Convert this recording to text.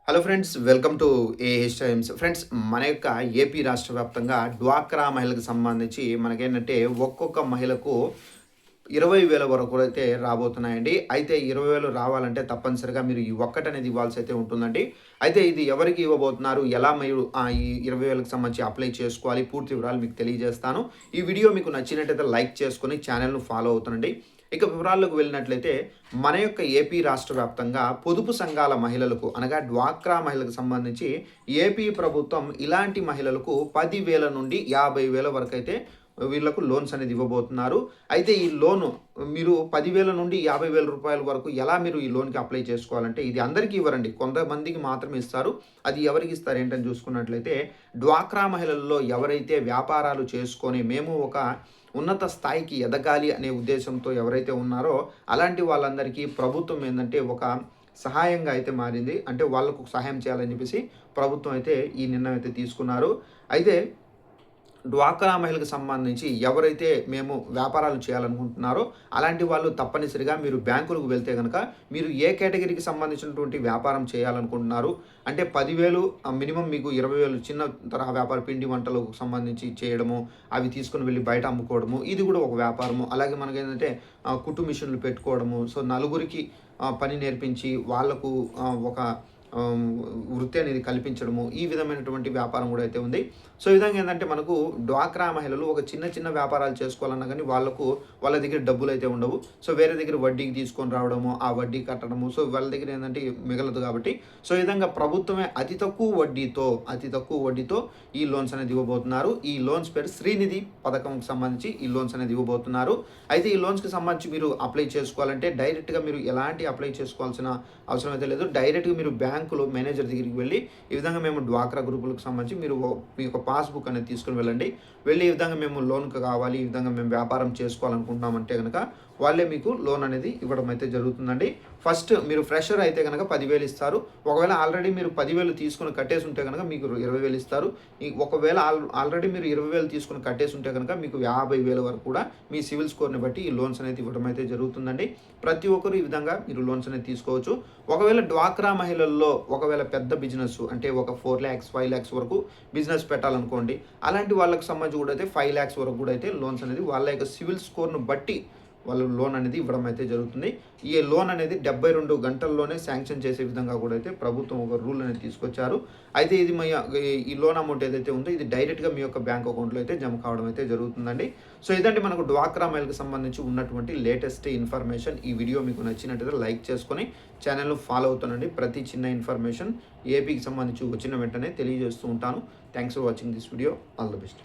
Hello friends, welcome to AH times. Friends, మన యొక్క AP రాష్ట్ర వ్యాప్తంగా డ్వాక్రా మహిళలకు సంబంధించి మనకేంటంటే ఒక్కొక్క మహిళకు 20,000 వరకు అయితే రాబోతున్నాయండి. అయితే 20,000 రావాలంటే తప్పనిసరిగా మీరు ఈ ఒక్కటనేది ఇవ్వాల్సి అయితే ఉంటుందండి. అయితే ఇది ఎవరికి ఇవ్వబోతున్నారు? ఎలా మీరు ఈ 20,000కి సంబంధించి అప్లై చేసుకోవాలి? పూర్తి వివరాలు మీకు తెలియజేస్తాను. ఈ వీడియో మీకు నచ్చినట్టయితే లైక్ చేసుకొని ఛానల్‌ను ఫాలో అవుతుండండి. ఇక వివరాల్లోకి వెళ్ళినట్లయితే మన యొక్క ఏపీ రాష్ట్ర వ్యాప్తంగా పొదుపు సంఘాల మహిళలకు అనగా డ్వాక్రా మహిళలకు సంబంధించి ఏపీ ప్రభుత్వం ఇలాంటి మహిళలకు 10,000 నుండి 50,000 వరకు అయితే వీళ్ళకు లోన్స్ అనేది ఇవ్వబోతున్నారు. అయితే ఈ లోను మీరు 10,000 నుండి 50,000 రూపాయల వరకు ఎలా మీరు ఈ లోన్‌కి అప్లై చేసుకోవాలంటే ఇది అందరికీ ఇవ్వరండి. కొంతమందికి మాత్రమే ఇస్తారు. అది ఎవరికి ఇస్తారు ఏంటని చూసుకున్నట్లయితే డ్వాక్రా మహిళల్లో ఎవరైతే వ్యాపారాలు చేసుకొని మేము ఒక ఉన్నత స్థాయికి ఎదగాలి అనే ఉద్దేశంతో ఎవరైతే ఉన్నారో అలాంటి వాళ్ళందరికీ ప్రభుత్వం ఏందంటే ఒక సహాయంగా అయితే మారింది. అంటే వాళ్ళకు సహాయం చేయాలని చెప్పేసి ప్రభుత్వం అయితే ఈ నిర్ణయం అయితే తీసుకున్నారు. అయితే డ్వాక్రా మహిళలకు సంబంధించి ఎవరైతే మేము వ్యాపారాలు చేయాలనుకుంటున్నారో అలాంటి వాళ్ళు తప్పనిసరిగా మీరు బ్యాంకులకు వెళ్తే గనక మీరు ఏ కేటగిరీకి సంబంధించినటువంటి వ్యాపారం చేయాలనుకుంటున్నారు అంటే 10,000 మినిమం మీకు 20,000 చిన్న తరహా వ్యాపారం పిండి వంటలకు సంబంధించి చేయడము, అవి తీసుకొని వెళ్ళి బయట అమ్ముకోవడము, ఇది కూడా ఒక వ్యాపారము. అలాగే మనకేంటంటే కుట్టు మిషన్లు పెట్టుకోవడము, సో నలుగురికి పని నేర్పించి వాళ్ళకు ఒక వృత్తి అనేది కల్పించడము, ఈ విధమైనటువంటి వ్యాపారం కూడా అయితే ఉంది. సో ఈ విధంగా ఏంటంటే మనకు డ్వాక్రా మహిళలు ఒక చిన్న చిన్న వ్యాపారాలు చేసుకోవాలన్నా కానీ వాళ్ళ దగ్గర డబ్బులు అయితే ఉండవు. సో వేరే దగ్గర వడ్డీకి తీసుకొని రావడము, ఆ వడ్డీ కట్టడము, సో వాళ్ళ దగ్గర ఏంటంటే మిగలదు కాబట్టి సో ఈ విధంగా ప్రభుత్వమే అతి తక్కువ వడ్డీతో ఈ లోన్స్ అనేది ఇవ్వబోతున్నారు. ఈ లోన్స్ పేరు శ్రీనిధి పథకంకి సంబంధించి ఈ లోన్స్ అనేది ఇవ్వబోతున్నారు. అయితే ఈ లోన్స్కి సంబంధించి మీరు అప్లై చేసుకోవాలంటే డైరెక్ట్గా మీరు ఎలాంటి అప్లై చేసుకోవాల్సిన అవసరం అయితే లేదు. డైరెక్ట్గా మీరు బ్యాంకులో మేనేజర్ దగ్గరికి వెళ్ళి ఈ విధంగా మేము డ్వాక్రా గ్రూపులకు సంబంధించి మీరు మీ యొక్క పాస్బుక్ అనేది తీసుకుని వెళ్ళండి. వెళ్ళి ఈ విధంగా మేము లోన్కి కావాలి, ఈ విధంగా మేము వ్యాపారం చేసుకోవాలనుకుంటున్నామంటే కనుక వాళ్ళే మీకు లోన్ అనేది ఇవ్వడం అయితే జరుగుతుందండి. ఫస్ట్ మీరు ఫ్రెషర్ అయితే కనుక 10,000 ఇస్తారు. ఒకవేళ ఆల్రెడీ మీరు 10,000 తీసుకుని కట్టేసి ఉంటే కనుక మీకు 20,000 ఇస్తారు. ఒకవేళ ఆల్రెడీ మీరు 20,000 తీసుకుని కట్టేసి ఉంటే కనుక మీకు 50,000 వరకు కూడా మీ సివిల్ స్కోర్ని బట్టి ఈ లోన్స్ అనేది ఇవ్వడం అయితే జరుగుతుందండి. ప్రతి ఒక్కరు ఈ విధంగా మీరు లోన్స్ అనేది తీసుకోవచ్చు. ఒకవేళ డ్వాక్రా మహిళల్లో ఒకవేళ పెద్ద బిజినెస్ అంటే ఒక 4 lakhs 5 lakhs వరకు బిజినెస్ పెట్టాలనుకోండి, అలాంటి వాళ్ళకి సంబంధించి కూడా అయితే 5 lakhs వరకు కూడా అయితే లోన్స్ అనేది వాళ్ళ యొక్క సివిల్ స్కోర్ను బట్టి వాళ్ళు లోన్ అనేది ఇవ్వడం అయితే జరుగుతుంది. ఈ లోన్ అనేది 72 గంటల్లోనే శాంక్షన్ చేసే విధంగా కూడా అయితే ప్రభుత్వం ఒక రూల్ అనేది తీసుకొచ్చారు. అయితే ఇది ఈ లోన్ అమౌంట్ ఏదైతే ఉందో ఇది డైరెక్ట్గా మీ యొక్క బ్యాంక్ అకౌంట్లో అయితే జమ కావడం అయితే జరుగుతుందండి. సో ఇదంటే మనకు డ్వాక్రా మహిళకు సంబంధించి ఉన్నటువంటి లేటెస్ట్ ఇన్ఫర్మేషన్. ఈ వీడియో మీకు నచ్చినట్టయితే లైక్ చేసుకొని ఛానల్ను ఫాలో అవుతానండి. ప్రతి చిన్న ఇన్ఫర్మేషన్ ఏపీకి సంబంధించి వచ్చిన వెంటనే తెలియజేస్తూ ఉంటాను. Thanks for watching this video. All the best.